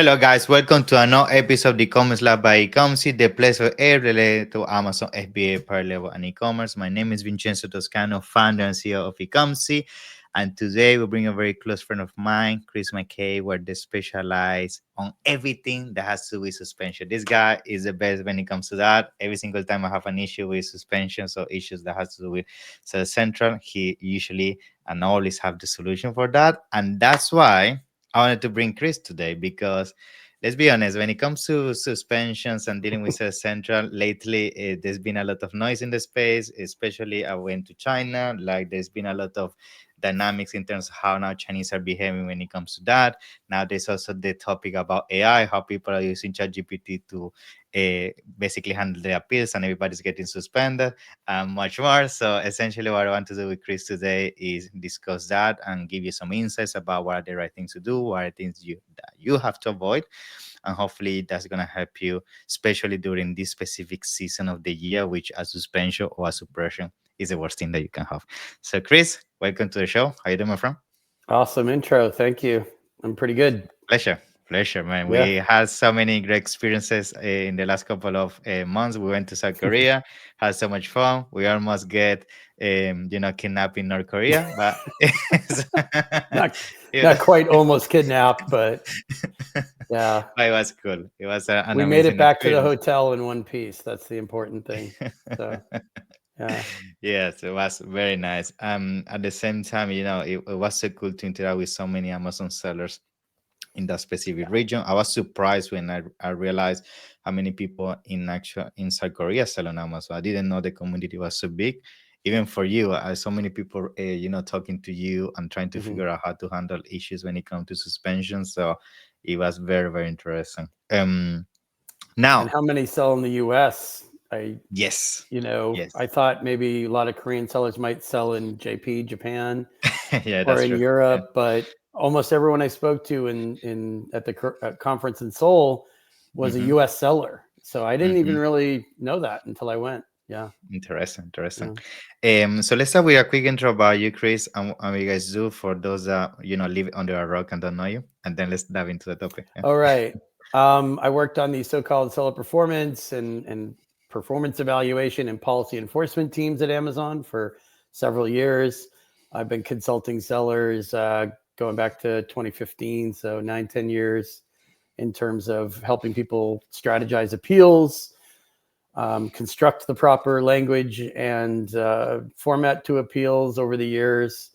Hello, guys. Welcome to another episode of the e-commerce lab by Ecomcy, the place for every related to Amazon, FBA, Private Level, and e-commerce. My name is Vincenzo Toscano, founder and CEO of Ecomcy. And today we bring a very close friend of mine, Chris McCabe, where they specialize on everything that has to do with suspension. This guy is the best when it comes to that. Every single time I have an issue with suspensions or issues that has to do with Seller Central, he usually and always have the solution for that. And that's why I wanted to bring Chris today because let's be honest, when it comes to suspensions and dealing with Seller Central, lately there's been a lot of noise in the space, especially I went to China. Like there's been a lot of dynamics in terms of how now Chinese are behaving when it comes to that. Now there's also the topic about AI, how people are using ChatGPT to basically handle the appeals and everybody's getting suspended and much more. So essentially what I want to do with Chris today is discuss that and give you some insights about what are the right things to do, what are things that you have to avoid. And hopefully that's going to help you, especially during this specific season of the year, which a suspension or a suppression is the worst thing that you can have. So Chris, welcome to the show. How you doing, my friend? Awesome intro. Thank you. I'm pretty good. Pleasure, man. Yeah. We had so many great experiences in the last couple of months. We went to South Korea, had so much fun. We almost get, kidnapped in North Korea, but Not yeah. not quite almost kidnapped, but yeah. But it was cool. It was an We made it amazing back to the experience. hotel in one piece. That's the important thing. So yeah. Yes, it was very nice. At the same time, it was so cool to interact with so many Amazon sellers in that specific region. I was surprised when I realized how many people in South Korea sell on Amazon. I didn't know the community was so big. Even for you, so many people, talking to you and trying to Hmm. figure out how to handle issues when it comes to suspension. So it was very, very interesting. And Now, how many sell in the US? yes, yes, I thought maybe a lot of Korean sellers might sell in JP, Japan, yeah, or that's in true. Yeah. Europe, but almost everyone I spoke to at the conference in Seoul was a Mm-hmm, US seller. So I didn't even mm-hmm. really know that until I went. Yeah. Interesting. Yeah. So let's start with a quick intro about you, Chris, and what you guys do for those that live under a rock and don't know you, and then let's dive into the topic. Yeah. All right. I worked on the so-called seller performance and performance evaluation and policy enforcement teams at Amazon for several years. I've been consulting sellers going back to 2015, so 9-10 years in terms of helping people strategize appeals, construct the proper language and format to appeals over the years.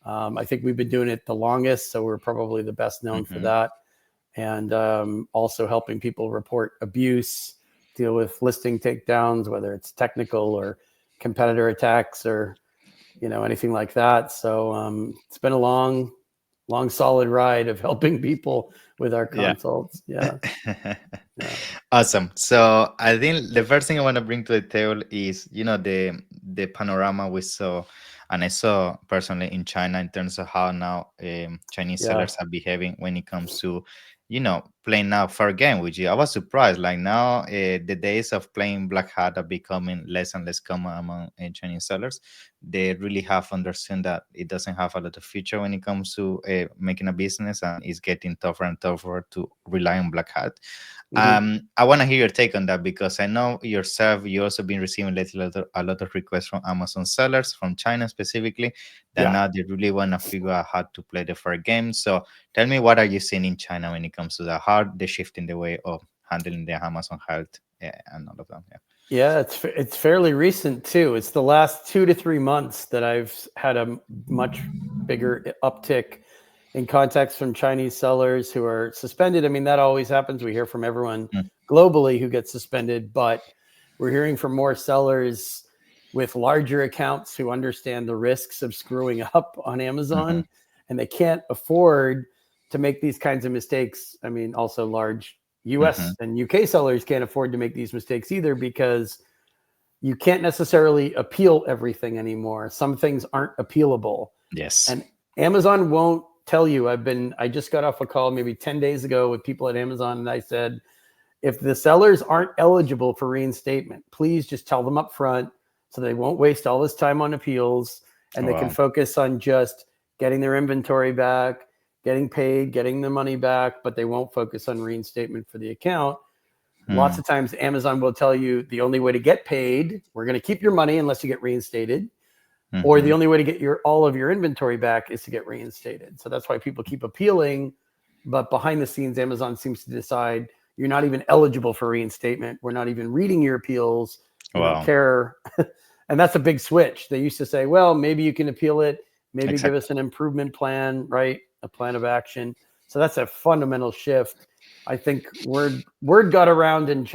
I think we've been doing it the longest, so we're probably the best known for Mm-hmm. that. And also helping people report abuse, deal with listing takedowns, whether it's technical or competitor attacks or anything like that. So it's been a long, solid ride of helping people with our Yeah. consults. Yeah. Yeah. Awesome. So I think the first thing I want to bring to the table is, the panorama we saw, and I saw personally in China in terms of how now Chinese Yeah. sellers are behaving when it comes to, playing now fair game. Which I was surprised. Like now, the days of playing black hat are becoming less and less common among Chinese sellers. They really have understood that it doesn't have a lot of future when it comes to making a business, and it's getting tougher and tougher to rely on black hat. Hmm. I want to hear your take on that because I know yourself, you also been receiving lately a lot of requests from Amazon sellers from China specifically that Yeah. now they really want to figure out how to play the fair game. So tell me, what are you seeing in China when it comes to that? How they shift in the way of handling the Amazon health and all of that? Yeah. Yeah, it's fairly recent too. It's the last 2 to 3 months that I've had a much bigger uptick in contacts from Chinese sellers who are suspended. I mean, that always happens. We hear from everyone Mm, globally who gets suspended, but we're hearing from more sellers with larger accounts who understand the risks of screwing up on mhm, Amazon, and they can't afford to make these kinds of mistakes. I mean, also large US mhm. and UK sellers can't afford to make these mistakes either because you can't necessarily appeal everything anymore. Some things aren't appealable. Yes. And Amazon won't tell you. I just got off a call maybe 10 days ago with people at Amazon, and I said, if the sellers aren't eligible for reinstatement, please just tell them up front so they won't waste all this time on appeals and they can Wow. focus on just getting their inventory back, getting paid, getting the money back, but they won't focus on reinstatement for the account. Lots Mm, of times Amazon will tell you the only way to get paid, we're going to keep your money unless you get reinstated, or the mhm. only way to get all of your inventory back is to get reinstated. So that's why people keep appealing, but behind the scenes Amazon seems to decide you're not even eligible for reinstatement. We're not even reading your appeals. We don't Wow. care. And that's a big switch. They used to say, well, maybe you can appeal it, maybe give Exactly. us an improvement plan, right? A plan of action. So that's a fundamental shift. I think word got around in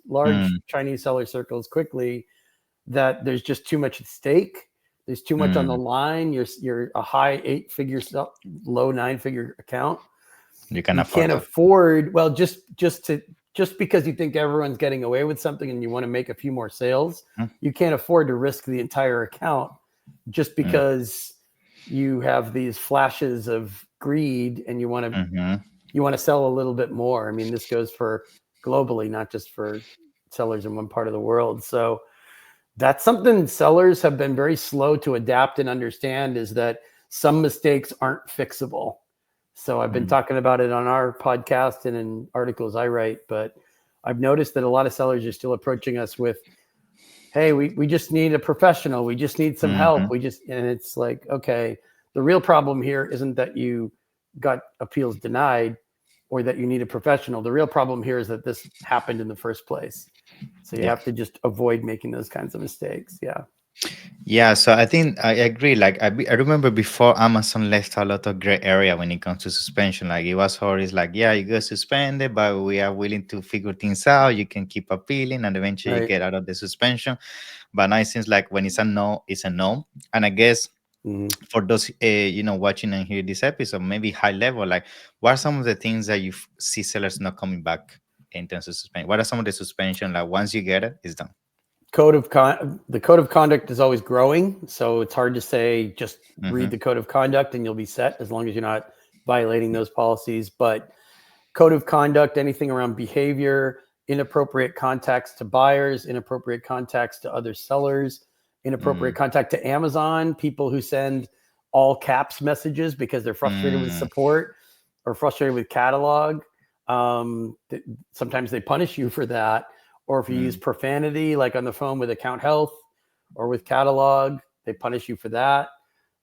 large Mm, Chinese seller circles quickly that there's just too much at stake. There's too much on the mm. line. You're a high 8-figure, low 9-figure account. You can You afford can't that. afford, well, just because you think everyone's getting away with something and you want to make a few more sales, Mm, you can't afford to risk the entire account just mm, because you have these flashes of greed and mhm, you want to sell a little bit more. I mean, this goes for globally, not just for sellers in one part of the world. So that's something sellers have been very slow to adapt and understand, is that some mistakes aren't fixable. So I've been mm, talking about it on our podcast and in articles I write, but I've noticed that a lot of sellers are still approaching us with, hey, we just need a professional. We just need some help. mhm, And it's like, okay, the real problem here isn't that you got appeals denied or that you need a professional. The real problem here is that this happened in the first place. So you yeah. have to just avoid making those kinds of mistakes. Yeah. Yeah, so I think I agree. Like I remember before Amazon left a lot of gray area when it comes to suspension. Like it was always like, yeah, you get suspended, but we are willing to figure things out. You can keep appealing, and eventually you Right. get out of the suspension. But now it seems like when it's a no, it's a no. And I guess Mhm. for those watching and hear this episode, maybe high level, like what are some of the things that you see sellers not coming back in terms of suspension? What are some of the suspension like once you get it, it's done? The code of conduct is always growing, so it's hard to say just read Mm-hmm. the code of conduct and you'll be set as long as you're not violating those policies. But code of conduct, anything around behavior, inappropriate contacts to buyers, inappropriate contacts to other sellers, inappropriate Mm, contact to Amazon, people who send all caps messages because they're frustrated with mm, support or frustrated with catalog. Um, Sometimes they punish you for that. Or if you use mm, profanity, like on the phone with account health or with catalog, they punish you for that.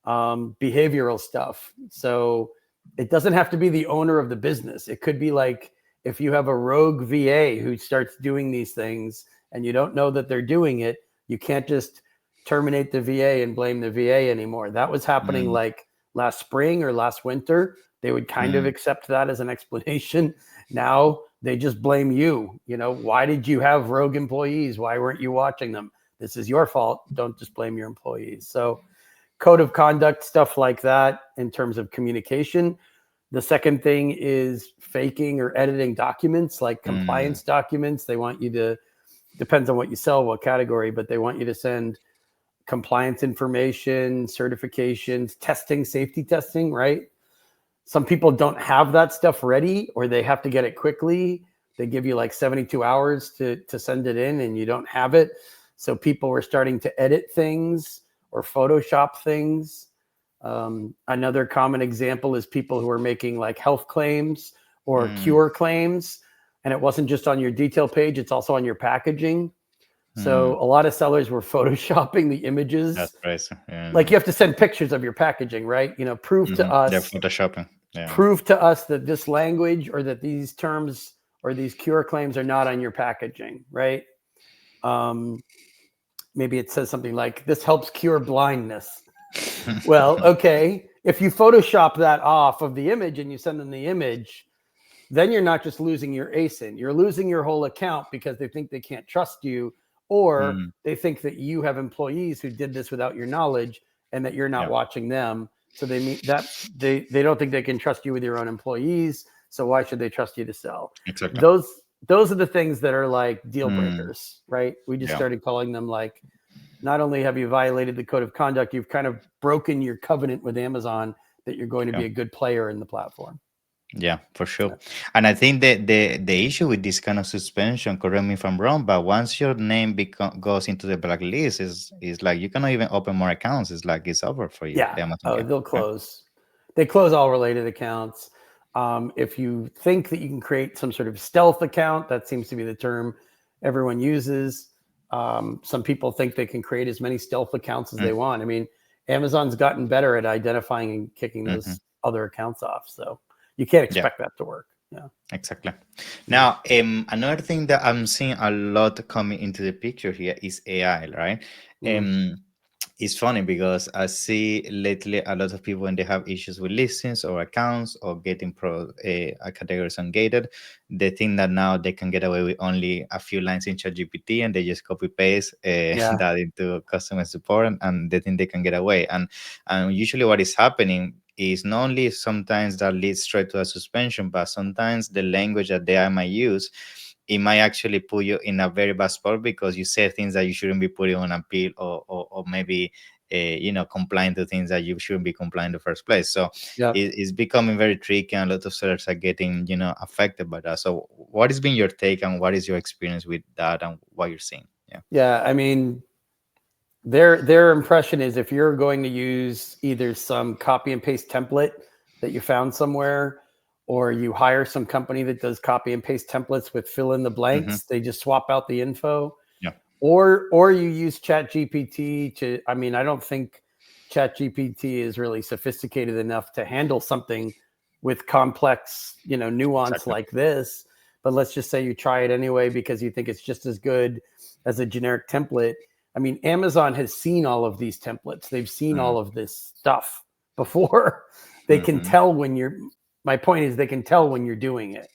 Behavioral stuff. So it doesn't have to be the owner of the business. It could be like if you have a rogue VA who starts doing these things and you don't know that they're doing it, you can't just terminate the VA and blame the VA anymore. That was happening mm, like last spring or last winter. They would kind of mm, accept that as an explanation. Now they just blame you. You know, why did you have rogue employees? Why weren't you watching them? This is your fault. Don't just blame your employees. So code of conduct, stuff like that in terms of communication. The second thing is faking or editing documents like mm, compliance documents. They want you to, depends on what you sell, what category, but they want you to send compliance information, certifications, testing, safety testing, right? Some people don't have that stuff ready or they have to get it quickly. They give you like 72 hours to send it in and you don't have it. So people were starting to edit things or Photoshop things. Another common example is people who are making like health claims or mm, cure claims. And it wasn't just on your detail page, it's also on your packaging. mm. So a lot of sellers were photoshopping the That's images. crazy. Like Yeah. you have to send pictures of your packaging, right? You know, Mm-hmm. They're photoshopping. Yeah. prove to us that this language or that these terms or these cure claims are not on your packaging, right? Um, Maybe it says something like this helps cure blindness. Well, okay, if you Photoshop that off of the image and you send them the image, then you're not just losing your ASIN, you're losing your whole account because they think they can't trust you, or Mm, they think that you have employees who did this without your knowledge and that you're not yeah. watching them. So they mean that they don't think they can trust you with your own employees. So why should they trust you to sell? Exactly. Those those are the things that are like deal Mm, breakers, right? We just yeah. started calling them like not only have you violated the code of conduct, you've kind of broken your covenant with Amazon that you're going to Yeah. be a good player in the platform. Yeah, for sure. Yeah. And I think that the issue with this kind of suspension, correct me if I'm wrong, but once your name goes into the blacklist, is like you cannot even open more accounts. It's like it's over for you, Yeah. the Amazon Oh, account. they'll Right? close. they close all related accounts. If you think that you can create some sort of stealth account, that seems to be the term everyone uses. Some people think they can create as many stealth accounts as they Mm, want. I mean, Amazon's gotten better at identifying and kicking mhm. those other accounts off. So you can't Yeah, expect that to work. Yeah. exactly. Yeah. Now, another thing that I'm seeing a lot coming into the picture here is AI, right? Mm. It's funny because I see lately a lot of people when they have issues with listings or accounts or getting categories ungated, they think that now they can get away with only a few lines in ChatGPT and they just copy paste Yeah. that into customer support, and they think they can get away. And usually what is happening is not only sometimes that leads straight to a suspension, but sometimes the language that they might use, it might actually put you in a very bad spot because you say things that you shouldn't be putting on appeal, or maybe complying to things that you shouldn't be complying in the first place. So Yeah. it's becoming very tricky, and a lot of sellers are getting affected by that. So what has been your take, and what is your experience with that, and what you're seeing? Yeah. Yeah. I mean, their impression is if you're going to use either some copy and paste template that you found somewhere, or you hire some company that does copy and paste templates with fill in the Hmm. blanks, they just swap out the info, Yeah. or you use chat gpt to, I mean, I don't think chat gpt is really sophisticated enough to handle something with complex, nuance Exactly. like this. But let's just say you try it anyway because you think it's just as good as a generic template. I mean, Amazon has seen all of these templates. They've seen all of this stuff before. They can Mm-hmm. tell when you're, my point is, they can tell when you're doing it.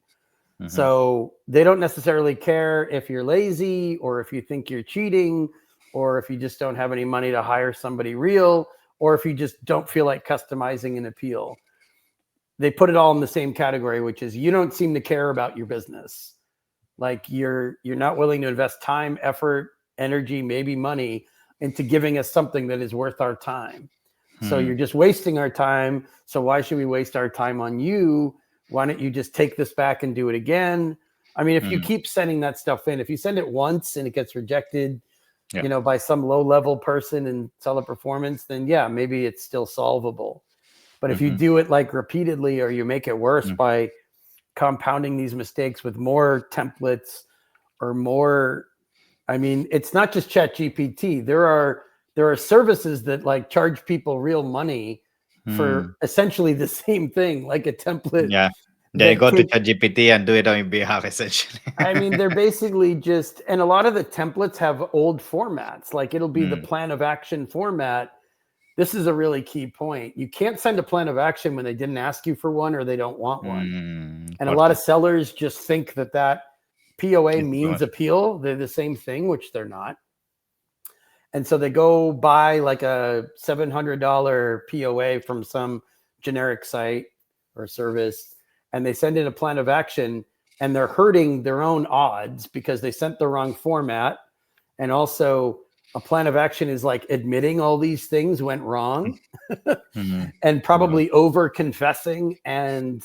Mm-hmm. So they don't necessarily care if you're lazy or if you think you're cheating or if you just don't have any money to hire somebody real or if you just don't feel like customizing an appeal. They put it all in the same category, which is you don't seem to care about your business. Like you're not willing to invest time, effort, energy, maybe money into giving us something that is worth our time. So Hmm. you're just wasting our time. So why should we waste our time on you? Why don't you just take this back and do it again? I mean, if you Hmm. keep sending that stuff in, if you send it once and it gets rejected, Yeah. by some low level person in seller performance, then yeah, maybe it's still solvable. But if you Mm-hmm. do it like repeatedly or you make it worse by compounding these mistakes with more templates or more, I mean, it's not just chat gpt. There are services that like charge people real money Mm-hmm. for essentially the same thing, like a template Yeah. They that go to take, ChatGPT and do it on your behalf, essentially. I mean, they're basically just, and a lot of the templates have old formats, like it'll be the Mm, plan of action format. This is a really key point. You can't send a plan of action when they didn't ask you for one or they don't want one. And a lot of important. sellers just think that POA It's means important. appeal. They're the same thing, which they're not. And so they go buy like a $700 POA from some generic site or service, and they send in a plan of action, and they're hurting their own odds because they sent the wrong format. And also, a plan of action is like admitting all these things went wrong Mm, and wow. probably over confessing, and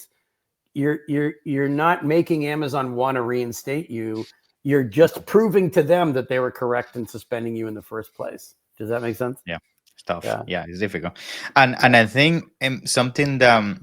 you're not making Amazon want to reinstate you. You're just proving to them that they were correct in suspending you in the first place. Does that make sense? Yeah, stuff. Yeah. Yeah, it's difficult. And I think something that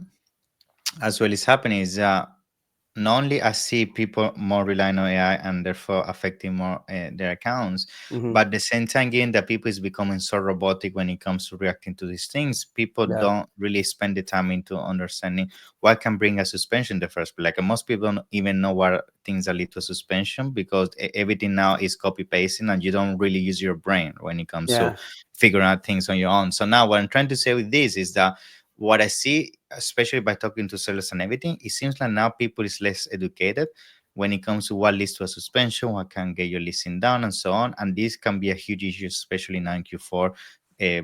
as well is happening is not only I see people more relying on AI and therefore affecting more their accounts, Hmm. but at the same time, given that people is becoming so robotic when it comes to reacting to these things, people Yeah. don't really spend the time into understanding what can bring a suspension in the first place. Like most people don't even know what things that lead to a suspension because everything now is copy pasting, and you don't really use your brain when it comes to Yeah. figuring out things on your own. So now what I'm trying to say with this is that what I see, especially by talking to sellers and everything, it seems like now people is less educated when it comes to what leads to a suspension, what can get your listing down, and so on. And this can be a huge issue, especially now in Q4,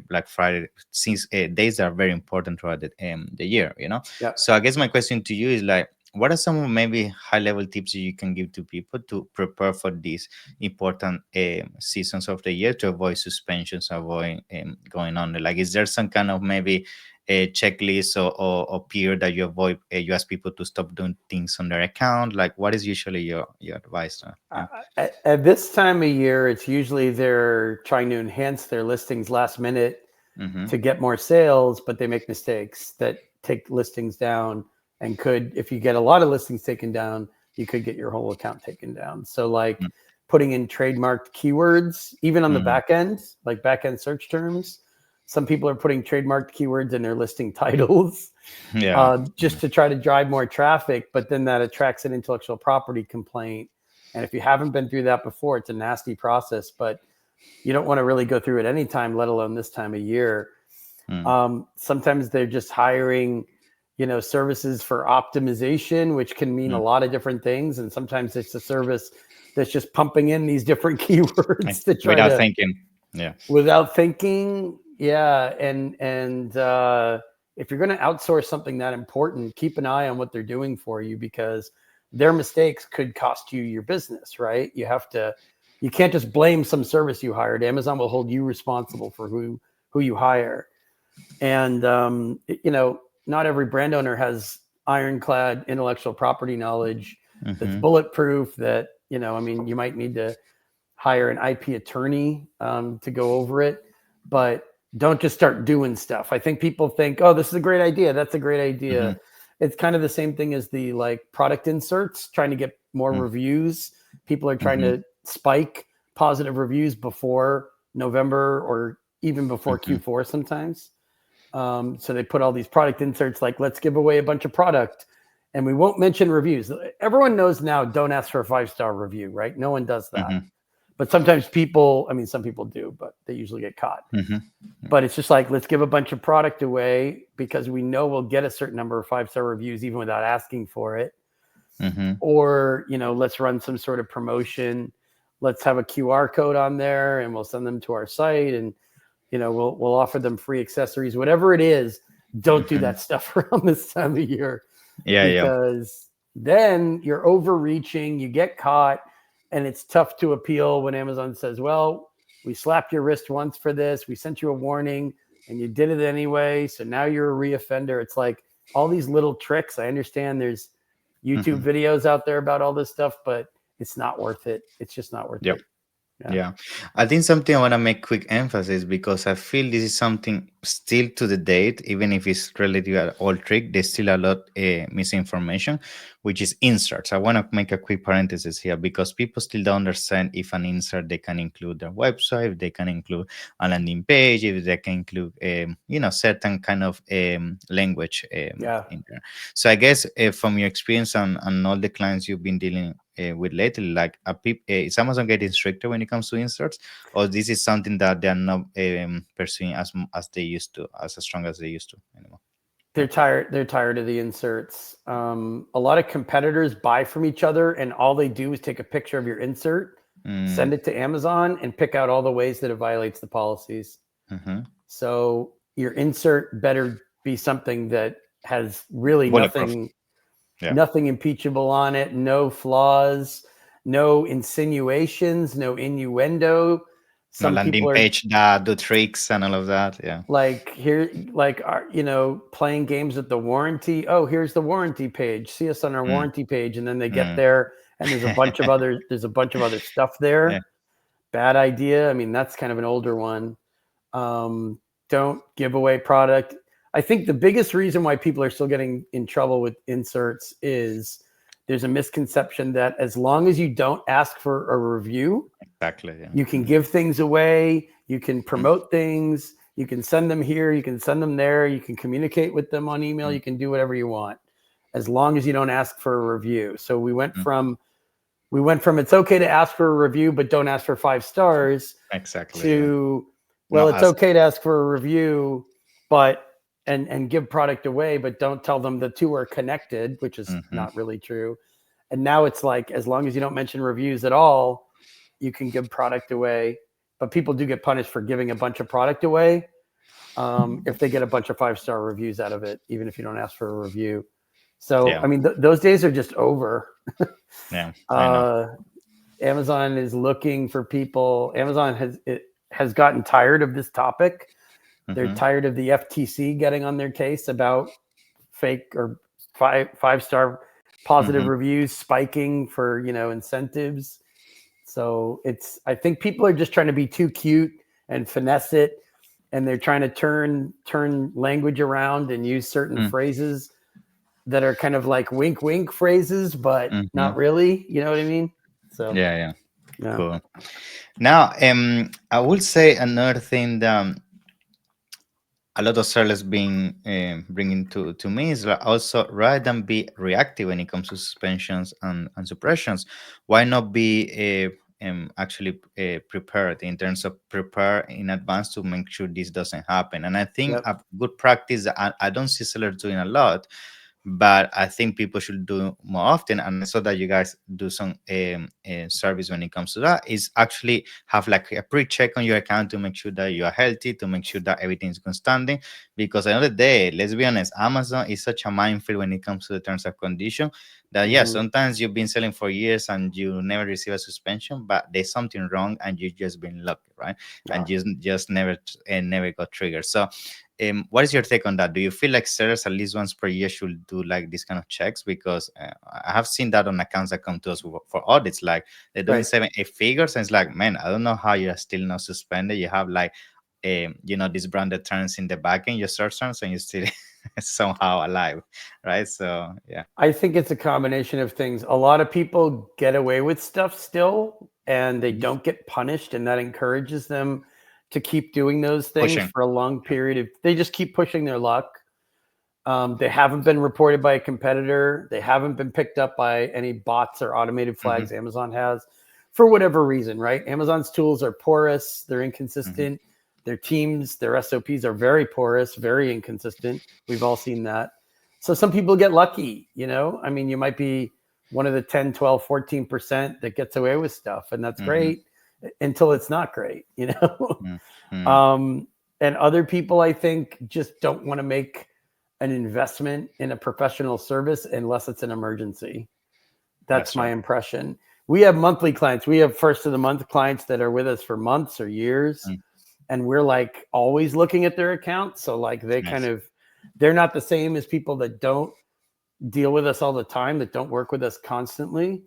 Black Friday, since days are very important throughout the year. Yeah. So I guess my question to you is like, what are some maybe high level tips that you can give to people to prepare for these important seasons of the year to avoid suspensions, avoid going on? Like, is there some kind of maybe a checklist or period that you avoid? You ask people to stop doing things on their account. Like, what is usually your advice? Yeah. At this time of year, it's usually they're trying to enhance their listings last minute Mm-hmm. to get more sales, but they make mistakes that take listings down, and if you get a lot of listings taken down, you could get your whole account taken down. So like putting in trademarked keywords, even on the back end, like back end search terms. Some people are putting trademarked keywords in their listing titles just to try to drive more traffic, but then that attracts an intellectual property complaint. And if you haven't been through that before, it's a nasty process, but you don't want to really go through it anytime, let alone this time of year. Sometimes they're just hiring, services for optimization, which can mean a lot of different things. And sometimes it's a service that's just pumping in these different keywords to try without thinking. Without thinking. Yeah. And if you're going to outsource something that important, keep an eye on what they're doing for you, because their mistakes could cost you your business, right? You can't just blame some service you hired. Amazon will hold you responsible for who you hire. And, not every brand owner has ironclad intellectual property knowledge that's bulletproof, that, you might need to hire an IP attorney to go over it, but don't just start doing stuff. I think people think, oh, this is a great idea. That's a great idea. It's kind of the same thing as the product inserts, trying to get more reviews. People are trying to spike positive reviews before November or even before Q4 sometimes. So they put all these product inserts like, let's give away a bunch of product and we won't mention reviews. Everyone knows now, don't ask for a 5-star review, right? No one does that. But sometimes some people do, but they usually get caught. But it's just like, let's give a bunch of product away because we know we'll get a certain number of 5-star reviews even without asking for it. Or, let's run some sort of promotion. Let's have a QR code on there and we'll send them to our site, and we'll offer them free accessories, whatever it is. Don't do that stuff around this time of year. Because then you're overreaching, you get caught, and it's tough to appeal when Amazon says, well, we slapped your wrist once for this, we sent you a warning, and you did it anyway, so now you're a reoffender. It's like all these little tricks. I understand there's YouTube videos out there about all this stuff, but it's not worth it. It's just not worth it. Yeah. I think something I want to make quick emphasis, because I feel this is something still to the date, even if it's relative at old trick, there's still a lot misinformation, which is inserts. I want to make a quick parenthesis here, because people still don't understand if an insert, they can include their website, if they can include a landing page, if they can include, certain kind of language in there. So I guess from your experience and all the clients you've been dealing with lately, like is Amazon getting stricter when it comes to inserts, or this is something that they're not pursuing as they used to, as strong as they used to anymore? They're tired of the inserts. A lot of competitors buy from each other, and all they do is take a picture of your insert, send it to Amazon, and pick out all the ways that it violates the policies. So your insert better be something that has really nothing impeachable on it, no flaws, no insinuations, no innuendo. Some landing page that do tricks and all of that. Playing games with the warranty. Oh, here's the warranty page. See us on our warranty page, and then they get there, and there's a bunch of other stuff there. Bad idea. I mean, that's kind of an older one. Don't give away product. I think the biggest reason why people are still getting in trouble with inserts is there's a misconception that as long as you don't ask for a review, you can give things away, you can promote things, you can send them here, you can send them there, you can communicate with them on email, you can do whatever you want, as long as you don't ask for a review. So we went from it's okay to ask for a review, but don't ask for 5 stars, to it's okay to ask for a review, but and give product away, but don't tell them the two are connected, which is not really true. And now it's like, as long as you don't mention reviews at all, you can give product away. But people do get punished for giving a bunch of product away if they get a bunch of 5-star reviews out of it, even if you don't ask for a review. So, I mean, those days are just over. Amazon is looking for people. Amazon has gotten tired of this topic. They're tired of the FTC getting on their case about fake or 5-star positive reviews spiking for, incentives. So I think people are just trying to be too cute and finesse it. and they're trying to turn language around and use certain Mm, phrases that are kind of like wink wink phrases, but mhm. not really. You know what I mean? So Yeah, yeah, yeah, cool. Now, I will say another thing that a lot of sellers being bringing to me is like also rather than be reactive when it comes to suspensions and suppressions, why not be actually prepared in terms of prepare in advance to make sure this doesn't happen. And I think yep, a good practice that I don't see sellers doing a lot, but I think people should do more often. And I saw that you guys do some service when it comes to that. Is actually have like a pre-check on your account to make sure that you are healthy, to make sure that everything is constanding. Because at the end of the day, let's be honest, Amazon is such a minefield when it comes to the terms and condition that yeah, hmm sometimes you've been selling for years and you never receive a suspension, but there's something wrong and you just been lucky, right? yeah. And you just never got triggered. So what is your take on that? Do you feel like sellers at least once per year should do like this kind of checks? Because I have seen that on accounts that come to us for audits, like they're doing Right. 7 8 figures, and it's like, man, I don't know how you're still not suspended. You have like, these branded terms in the back end, your search terms, and you're still somehow alive, right? So yeah. I think it's a combination of things. A lot of people get away with stuff still and they Mhm. don't get punished, and that encourages them to keep doing those things Pushing. for a long Yeah. period of they just keep pushing their luck. They haven't been reported by a competitor. They haven't been picked up by any bots or automated Hmm. flags Amazon has for whatever reason, right? Amazon's tools are porous, they're Hmm. inconsistent. Their teams, their SOPs are very porous, very inconsistent. We've all seen that. So some people get lucky, you know? I mean, you might be one of the 10, 12, 14% that gets away with stuff, and that's Hmm. great until it's not great, you know? Hmm. um, and other people, I think, just don't want to make an investment in a professional service unless it's an emergency. That's That's my right. impression. We have monthly clients. We have first of the month clients that are with us for months or years. Mm, And we're like always looking at their accounts. So like they kind nice. of they're not the same as people that don't deal with us all the time, that don't work with us constantly.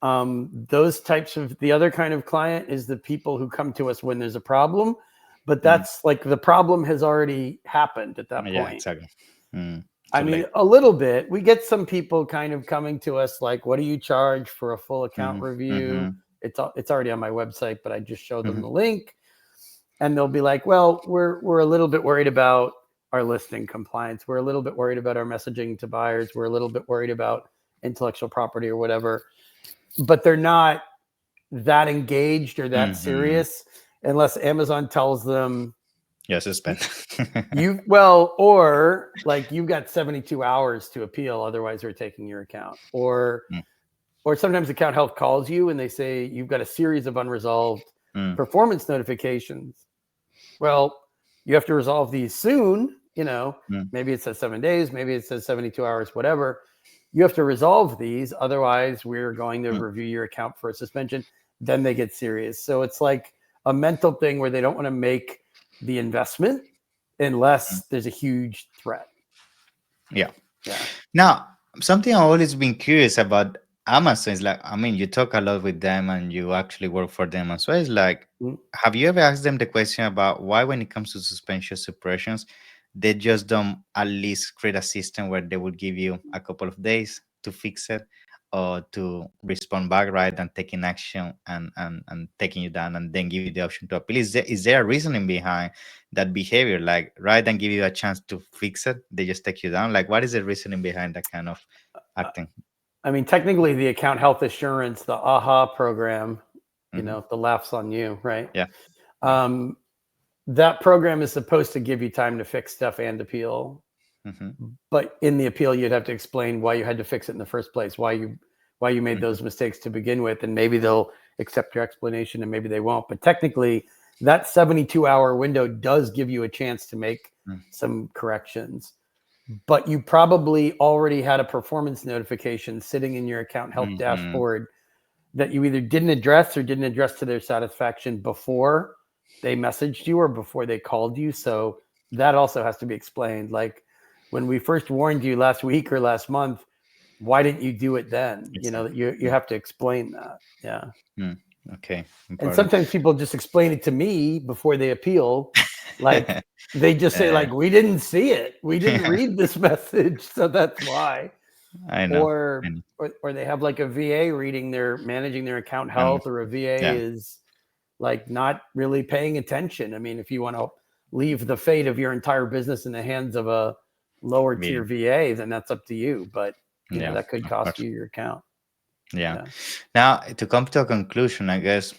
Those types of the other kind of client is the people who come to us when there's a problem, but Mm, that's like the problem has already happened at that yeah, point. exactly. I Too mean, late. a little bit. We get some people kind of coming to us like, "What do you charge for a full account Hmm. review?" Hmm. It's already on my website, but I just show them Hmm. the link, and they'll be like, "Well, we're a little bit worried about our listing compliance. We're a little bit worried about our messaging to buyers. We're a little bit worried about intellectual property or whatever." But they're not that engaged or that Hmm. serious unless Amazon tells them Yeah, suspend. you well, or like you've got 72 hours to appeal, otherwise we're taking your account. Mm, Or sometimes account health calls you and they say you've got a series of unresolved mm, performance notifications. Well, you have to resolve these soon, you know. mm, Maybe it says 7 days, maybe it says 72 hours, whatever. You have to resolve these, otherwise we're going to mm, review your account for a suspension. Then they get serious. So it's like a mental thing where they don't want to make the investment mm. unless there's a huge threat. Yeah. Yeah. Now, something I've always been curious about Amazon is like, I mean, you talk a lot with them and you actually work for them as well. It's like, Mm. have you ever asked them the question about why, when it comes to suspension suppressions, they just don't at least create a system where they would give you a couple of days to fix it or to respond back, right, and taking action and taking you down and then give you the option to appeal? Is there a reasoning behind that behavior? Like, rather than give you a chance to fix it, they just take you down. Like, what is the reasoning behind that kind of acting? I mean, technically, the account health assurance, the AHA program, Hmm. the laughs on you, right? Yeah. Yeah. Um, that program is supposed to give you time to fix stuff and appeal. Hmm. But in the appeal, you'd have to explain why you had to fix it in the first place, why you made Hmm. those mistakes to begin with, and maybe they'll accept your explanation and maybe they won't. But technically, that 72-hour window does give you a chance to make some corrections. But you probably already had a performance notification sitting in your account health Hmm. dashboard that you either didn't address or didn't address to their satisfaction before they messaged you or before they called you. So that also has to be explained. Like when we first warned you last week or last month, why didn't you do it then? Exactly. You have to explain that. Yeah. Mm. Okay. And Important. sometimes people just explain it to me before they appeal. Like they just say Uh, like, we didn't see it. We didn't read this message. So that's why. I know. I Or, know. or they have like a VA reading their managing their account Um, health, or a VA yeah, is like not really paying attention. I mean, if you want to leave the fate of your entire business in the hands of a lower tier video. VA, then that's up to you. But Yeah, that could of cost course. you your account. Yeah. Yeah. Now to come to a conclusion, I guess.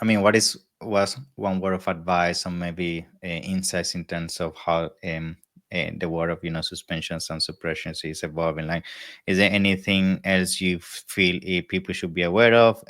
I mean, what is was one word of advice or maybe insights in terms of how the world of suspensions and suppressions is evolving? Like, is there anything else you feel people should be aware of,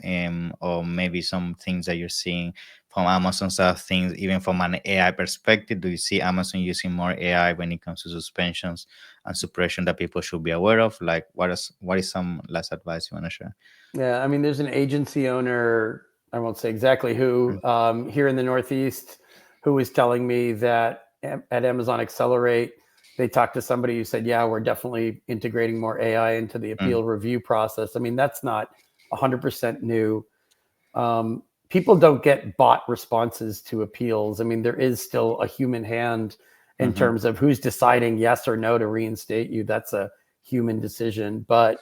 or maybe some things that you're seeing from Amazon side of things, even from an AI perspective? Do you see Amazon using more AI when it comes to suspensions and suppression that people should be aware of? Like, what is some last advice you want to share? Yeah. I mean, there's an agency owner, I won't say exactly who, Mm, here in the Northeast, who was telling me that at Amazon Accelerate, they talked to somebody who said, yeah, we're definitely integrating more AI into the mm, appeal review process. I mean, that's not 100% new. People don't get bot responses to appeals. I mean, there is still a human hand in mhm, terms of who's deciding yes or no to reinstate you. That's a human decision. But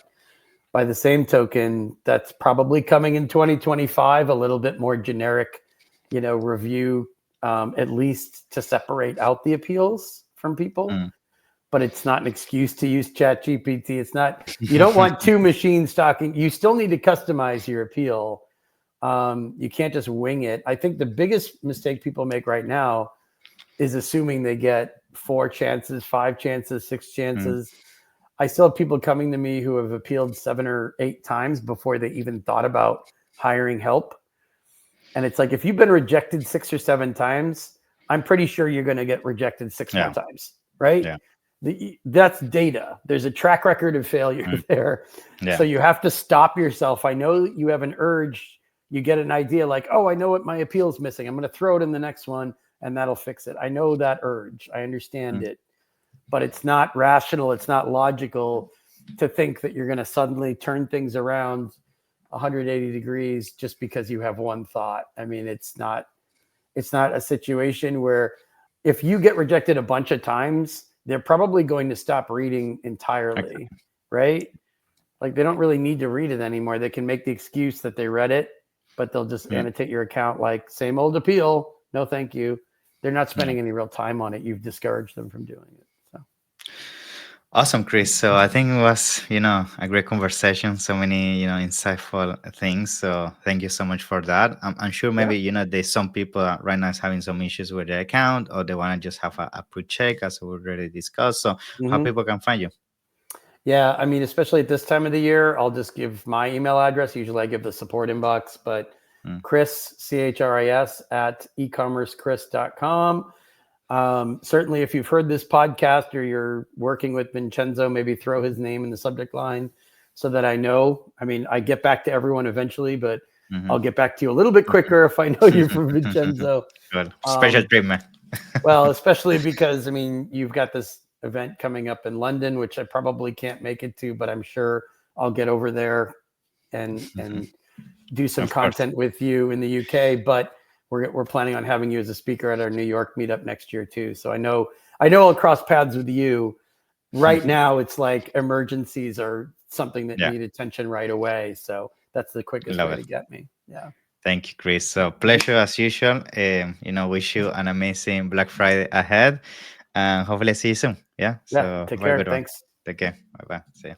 by the same token, that's probably coming in 2025, a little bit more generic, review, at least to separate out the appeals from people. mm. But it's not an excuse to use Chat GPT. It's not, you don't want two machines talking. You still need to customize your appeal. You can't just wing it. I think the biggest mistake people make right now is assuming they get 4 chances, 5 chances, 6 chances. I still have people coming to me who have appealed 7 or 8 times before they even thought about hiring help. And it's like, if you've been rejected 6 or 7 times, I'm pretty sure you're going to get rejected six more Yeah, times, right? yeah, That's data. There's a track record of failure mm, there. So yeah, you have to stop yourself. I know you have an urge. You get an idea like, oh, I know what my appeal is missing. I'm going to throw it in the next one and that'll fix it. I know that urge. I understand mm, it, but it's not rational. It's not logical to think that you're going to suddenly turn things around 180 degrees just because you have one thought. I mean, it's not a situation where if you get rejected a bunch of times, they're probably going to stop reading entirely, okay, right? Like they don't really need to read it anymore. They can make the excuse that they read it, but they'll just mm, annotate your account like same old appeal. No, thank you. They're not yeah. spending any real time on it. You've discouraged them from doing it. So Awesome, Chris. So I think it was, a great conversation. So many, insightful things. So thank you so much for that. I'm sure yeah. maybe, there's some people right now is having some issues with their account or they want to just have a pre-check as we already discussed. So how Mm-hmm. people can find you? Yeah, I mean, especially at this time of the year, I'll just give my email address. Usually I give the support inbox, but Mm, Chris, CHRIS at ecommercechris.com. Certainly, if you've heard this podcast or you're working with Vincenzo, maybe throw his name in the subject line so that I know. I mean, I get back to everyone eventually, but mhm, I'll get back to you a little bit quicker if I know you're from Vincenzo. Good. Special Um, treatment. well, especially because I mean, you've got this event coming up in London, which I probably can't make it to, but I'm sure I'll get over there and do some Of course. content with you in the UK. But we're planning on having you as a speaker at our New York meetup next year too. So I know I'll cross paths with you. Right now, it's like emergencies are something that Yeah, need attention right away. So that's the quickest love way it. to get me. Yeah. Thank you, Chris. So pleasure as usual. Wish you an amazing Black Friday ahead, and hopefully see you soon. Yeah. Yeah. So Take have a care. good one. Thanks. Take care. Bye bye. See you.